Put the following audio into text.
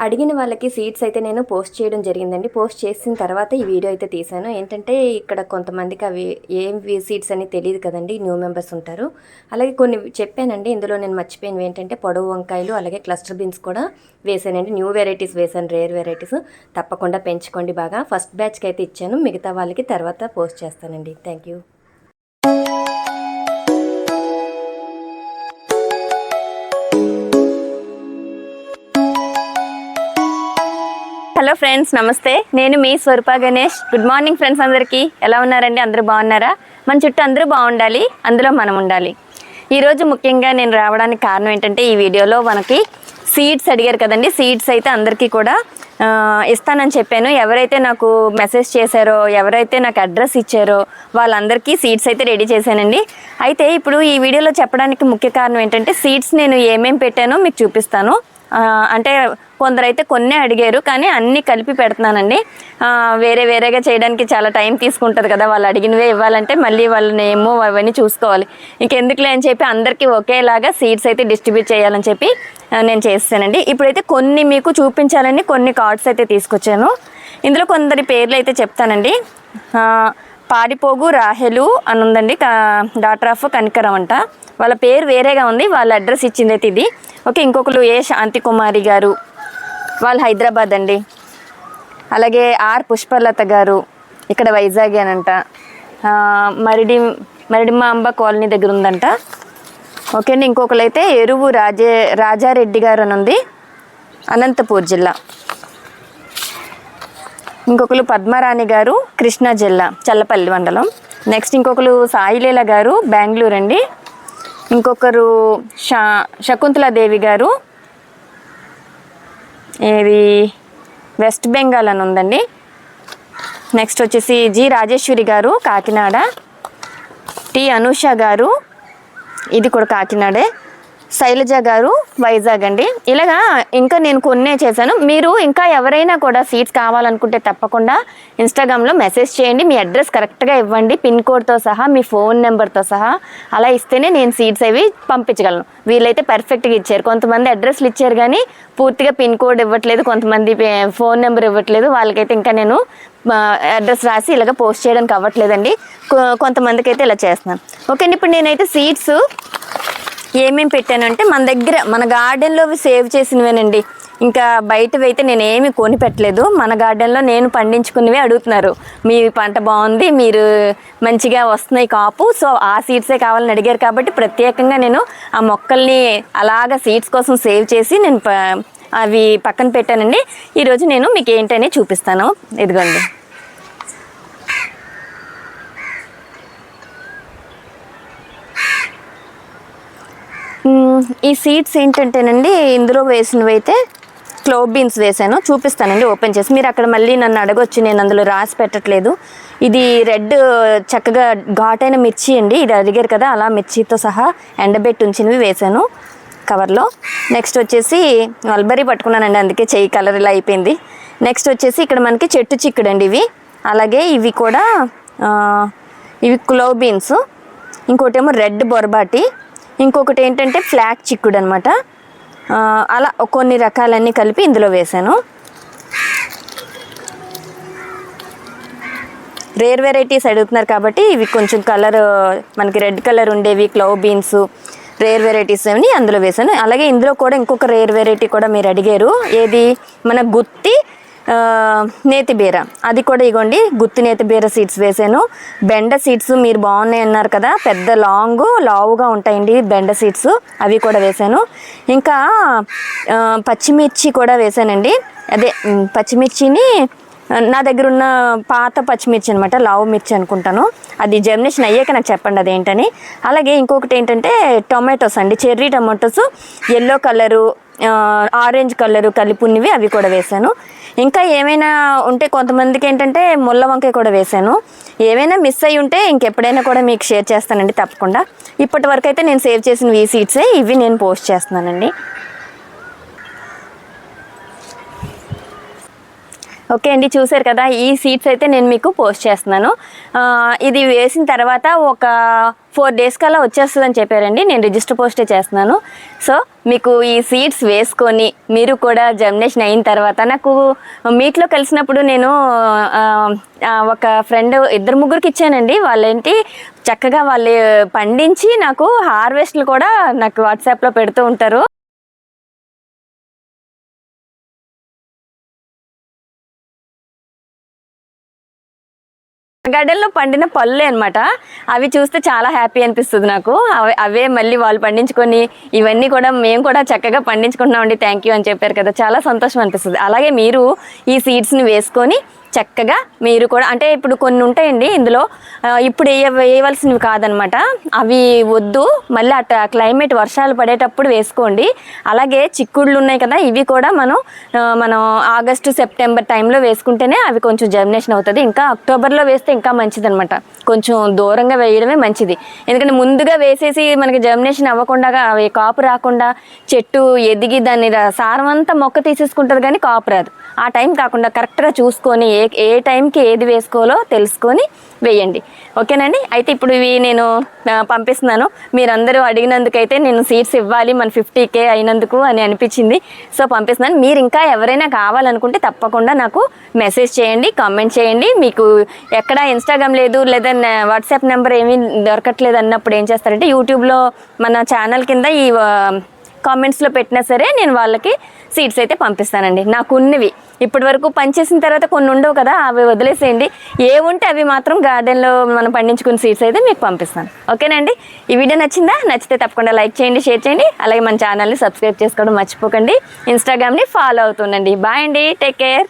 అడిగిన వాళ్ళకి సీడ్స్ అయితే నేను పోస్ట్ చేయడం జరిగిందండి. పోస్ట్ చేసిన తర్వాత ఈ వీడియో అయితే తీశాను. ఏంటంటే ఇక్కడ కొంతమందికి అవి ఏం సీడ్స్ అని తెలియదు కదండి, న్యూ మెంబర్స్ ఉంటారు. అలాగే కొన్ని చెప్పానండి. ఇందులో నేను మర్చిపోయినవి ఏంటంటే పొడవు వంకాయలు, అలాగే క్లస్టర్ బీన్స్ కూడా వేసానండి. న్యూ వెరైటీస్ వేసాను, రేర్ వెరైటీస్. తప్పకుండా పెంచుకోండి బాగా. ఫస్ట్ బ్యాచ్కి అయితే ఇచ్చాను, మిగతా వాళ్ళకి తర్వాత పోస్ట్ చేస్తానండి. Thank you. హలో ఫ్రెండ్స్, నమస్తే. నేను మీ Swaroopa Ganesh. Good morning friends. అందరికీ ఎలా ఉన్నారండి? అందరూ బాగున్నారా? మన చుట్టూ అందరూ బాగుండాలి, అందులో మనం ఉండాలి. ఈరోజు ముఖ్యంగా నేను రావడానికి కారణం ఏంటంటే, ఈ వీడియోలో మనకి సీడ్స్ అడిగారు కదండి. సీడ్స్ అయితే అందరికీ కూడా ఇస్తానని చెప్పాను. ఎవరైతే నాకు మెసేజ్ చేశారో, ఎవరైతే నాకు అడ్రస్ ఇచ్చారో వాళ్ళందరికీ సీడ్స్ అయితే రెడీ చేశానండి. అయితే ఇప్పుడు ఈ వీడియోలో చెప్పడానికి ముఖ్య కారణం ఏంటంటే, సీడ్స్ నేను ఏమేమి పెట్టానో మీకు చూపిస్తాను. అంటే కొందరైతే కొన్నే అడిగారు, కానీ అన్నీ కలిపి పెడుతున్నానండి. వేరే వేరేగా చేయడానికి చాలా టైం తీసుకుంటుంది కదా, వాళ్ళు అడిగినవే ఇవ్వాలంటే మళ్ళీ వాళ్ళ నేము అవన్నీ చూసుకోవాలి. ఇంకెందుకులే అని చెప్పి అందరికీ ఒకేలాగా సీడ్స్ అయితే డిస్ట్రిబ్యూట్ చేయాలని చెప్పి నేను చేస్తానండి. ఇప్పుడైతే కొన్ని మీకు చూపించాలని కొన్ని కార్డ్స్ అయితే తీసుకొచ్చాను. ఇందులో కొందరి పేర్లు అయితే చెప్తానండి. పారిపోగు రాహెలు అని ఉందండి, డాటర్ ఆఫ్ కనికరం అంట. వాళ్ళ పేరు వేరేగా ఉంది, వాళ్ళ అడ్రస్ ఇచ్చింది అయితే ఇది. ఓకే. ఇంకొకరు ఏ శాంతి కుమారి గారు, వాళ్ళు హైదరాబాద్ అండి. అలాగే ఆర్ పుష్పలత గారు, ఇక్కడ వైజాగ్ అనంట. మరిడిమాంబ కాలనీ దగ్గర ఉందంట. ఓకే అండి. ఇంకొకరు అయితే ఎరువు రాజారెడ్డి గారు అని ఉంది, అనంతపూర్ జిల్లా. ఇంకొకరు పద్మరాణి గారు, కృష్ణా జిల్లా, చల్లపల్లి మండలం. నెక్స్ట్ ఇంకొకరు సాయిలీల గారు, బెంగళూరు అండి. ఇంకొకరు శకుంతలాదేవి గారు, ఇది వెస్ట్ బెంగాల్ అని ఉందండి. నెక్స్ట్ వచ్చేసి జి రాజేశ్వరి గారు, కాకినాడ. టి అనూష గారు, ఇది కూడా కాకినాడే. శైలజ గారు, వైజాగ్ అండి. ఇలాగా ఇంకా నేను కొన్నే చేశాను. మీరు ఇంకా ఎవరైనా కూడా సీడ్స్ కావాలనుకుంటే తప్పకుండా ఇన్స్టాగ్రామ్లో మెసేజ్ చేయండి. మీ అడ్రస్ కరెక్ట్గా ఇవ్వండి, పిన్ కోడ్తో సహా, మీ ఫోన్ నెంబర్తో సహా. అలా ఇస్తేనే నేను సీడ్స్ అవి పంపించగలను. వీళ్ళైతే పర్ఫెక్ట్గా ఇచ్చారు. కొంతమంది అడ్రస్లు ఇచ్చారు కానీ పూర్తిగా పిన్ కోడ్ ఇవ్వట్లేదు, కొంతమంది ఫోన్ నెంబర్ ఇవ్వట్లేదు. వాళ్ళకైతే ఇంకా నేను అడ్రస్ రాసి ఇలాగ పోస్ట్ చేయడానికి అవ్వట్లేదండి. కొంతమందికి అయితే ఇలా చేస్తున్నాను. ఓకే అండి. ఇప్పుడు నేనైతే సీడ్స్ ఏమేమి పెట్టానంటే, మన దగ్గర మన గార్డెన్లో సేవ్ చేసినవేనండి. ఇంకా బయటవి అయితే నేను ఏమి కొని పెట్టలేదు. మన గార్డెన్లో నేను పండించుకున్నవే అడుగుతున్నారు. మీ పంట బాగుంది, మీరు మంచిగా వస్తున్నాయి కాపు, సో ఆ సీడ్సే కావాలని అడిగారు కాబట్టి ప్రత్యేకంగా నేను ఆ మొక్కల్ని అలాగా సీడ్స్ కోసం సేవ్ చేసి నేను అవి పక్కన పెట్టానండి. ఈరోజు నేను మీకు ఏంటనే చూపిస్తాను. ఇదిగోండి. ఈ సీడ్స్ ఏంటంటేనండి, ఇందులో వేసినవి అయితే క్లోవ్ బీన్స్ వేసాను. చూపిస్తానండి ఓపెన్ చేసి. మీరు అక్కడ మళ్ళీ నన్ను అడగొచ్చు, నేను అందులో రాసి పెట్టట్లేదు. ఇది రెడ్ చక్కగా ఘాటైన మిర్చి అండి. ఇది అడిగారు కదా, అలా మిర్చితో సహా ఎండబెట్టి ఉంచినవి వేసాను కవర్లో. నెక్స్ట్ వచ్చేసి మల్బరీ పట్టుకున్నానండి, అందుకే చెయ్యి కలర్ ఇలా అయిపోయింది. నెక్స్ట్ వచ్చేసి ఇక్కడ మనకి చెట్టు చిక్కుడు అండి ఇవి. అలాగే ఇవి కూడా ఇవి క్లోవ్ బీన్స్. ఇంకోటి ఏమో రెడ్ బొరబాటి. ఇంకొకటి ఏంటంటే ఫ్లాక్ చిక్కుడు అనమాట. అలా కొన్ని రకాలన్నీ కలిపి ఇందులో వేసాను. రేర్ వెరైటీస్ అడుగుతున్నారు కాబట్టి ఇవి కొంచెం కలర్ మనకి రెడ్ కలర్ ఉండేవి క్లవ్ బీన్స్ రేర్ వెరైటీస్ అని అందులో వేసాను. అలాగే ఇందులో కూడా ఇంకొక రేర్ వెరైటీ కూడా మీరు అడిగారు, ఏది మన గుత్తి నేతిబీర. అది కూడా ఇగోండి, గుత్తి నేతిబీర సీడ్స్ వేసాను. బెండ సీడ్స్ మీరు బాగున్నాయి అన్నారు కదా, పెద్ద లావుగా ఉంటాయండి బెండ సీడ్స్, అవి కూడా వేసాను. ఇంకా పచ్చిమిర్చి కూడా వేసానండి. అదే పచ్చిమిర్చిని నా దగ్గర ఉన్న పాత పచ్చిమిర్చి అనమాట, లావు మిర్చి అనుకుంటాను. అది జర్మినేషన్ అయ్యాక నాకు చెప్పండి అదేంటని. అలాగే ఇంకొకటి ఏంటంటే టొమాటోస్ అండి, cherry tomatoes, yellow colour, orange colour కలిపి ఉన్నవి, అవి కూడా వేసాను. ఇంకా ఏమైనా ఉంటే కొంతమందికి ఏంటంటే ముళ్ళ వంకాయ కూడా వేసాను. ఏమైనా మిస్ అయ్యి ఉంటే ఇంకెప్పుడైనా కూడా మీకు షేర్ చేస్తానండి తప్పకుండా. ఇప్పటి వరకు అయితే నేను సేవ్ చేసిన ఈ సీడ్సే, ఇవి నేను పోస్ట్ చేస్తున్నానండి. ఓకే అండి, చూసారు కదా, ఈ సీడ్స్ అయితే నేను మీకు పోస్ట్ చేస్తున్నాను. ఇది వేసిన తర్వాత ఒక 4 days కల్లా వచ్చేస్తుందని చెప్పారండి. నేను రిజిస్టర్ పోస్టే చేస్తున్నాను. సో మీకు ఈ సీడ్స్ వేసుకొని మీరు కూడా జర్మినేషన్ అయిన తర్వాత నాకు మీట్లో కలిసినప్పుడు నేను ఒక ఫ్రెండ్ 2-3 ఇచ్చానండి. వాళ్ళేంటి చక్కగా వాళ్ళు పండించి నాకు హార్వెస్ట్లు కూడా నాకు వాట్సాప్లో పెడుతూ ఉంటారు. గార్డెన్లో పండిన పళ్ళే అనమాట. అవి చూస్తే చాలా హ్యాపీ అనిపిస్తుంది నాకు. అవే మళ్ళీ వాళ్ళు పండించుకొని ఇవన్నీ కూడా మేము కూడా చక్కగా పండించుకుంటున్నామండి, థ్యాంక్ యూ అని చెప్పారు కదా, చాలా సంతోషం అనిపిస్తుంది. అలాగే మీరు ఈ సీడ్స్ని వేసుకొని చక్కగా మీరు కూడా, అంటే ఇప్పుడు కొన్ని ఉంటాయండి ఇందులో, ఇప్పుడు వేయవలసినవి కాదనమాట, అవి వద్దు, మళ్ళీ అట్లా క్లైమేట్ వర్షాలు పడేటప్పుడు వేసుకోండి. అలాగే చిక్కుళ్ళు ఉన్నాయి కదా, ఇవి కూడా మనం ఆగస్టు సెప్టెంబర్ టైంలో వేసుకుంటేనే అవి కొంచెం జర్మినేషన్ అవుతుంది. ఇంకా అక్టోబర్లో వేస్తే ఇంకా మంచిది అనమాట, కొంచెం దూరంగా వేయడమే మంచిది. ఎందుకంటే ముందుగా వేసేసి మనకి జర్మినేషన్ అవ్వకుండా అవి కాపు రాకుండా చెట్టు ఎదిగి దాన్ని సారం అంతా మొక్క తీసేసుకుంటుంది కానీ కాపు రాదు. ఆ టైం కాకుండా కరెక్ట్గా చూసుకొని ఏ టైంకి ఏది వేసుకోవాలో తెలుసుకొని వేయండి. ఓకేనండి, అయితే ఇప్పుడు ఇవి నేను పంపిస్తున్నాను. మీరందరూ అడిగినందుకైతే నేను సీడ్స్ ఇవ్వాలి మన 50K అయినందుకు అని అనిపించింది. సో పంపిస్తున్నాను. మీరు ఇంకా ఎవరైనా కావాలనుకుంటే తప్పకుండా నాకు మెసేజ్ చేయండి, కామెంట్ చేయండి. మీకు ఎక్కడ ఇన్స్టాగ్రామ్ లేదు లేదా వాట్సాప్ నెంబర్ ఏమీ దొరకట్లేదు అన్నప్పుడు ఏం చేస్తారంటే యూట్యూబ్లో మన ఛానల్ కింద ఈ కామెంట్స్లో పెట్టినా సరే నేను వాళ్ళకి సీడ్స్ అయితే పంపిస్తానండి. నాకు ఉన్నవి ఇప్పటి వరకు పనిచేసిన తర్వాత కొన్ని ఉండవు కదా, అవి వదిలేసేయండి. ఉంటే అవి మాత్రం గార్డెన్లో మనం పండించుకున్న సీడ్స్ అయితే మీకు పంపిస్తాను. ఓకేనండి, ఈ వీడియో నచ్చితే తప్పకుండా లైక్ చేయండి, షేర్ చేయండి. అలాగే మన ఛానల్ని సబ్స్క్రైబ్ చేసుకోవడం మర్చిపోకండి. ఇన్స్టాగ్రామ్ని ఫాలో అవుతుండండి. బాయ్ అండి, టేక్ కేర్.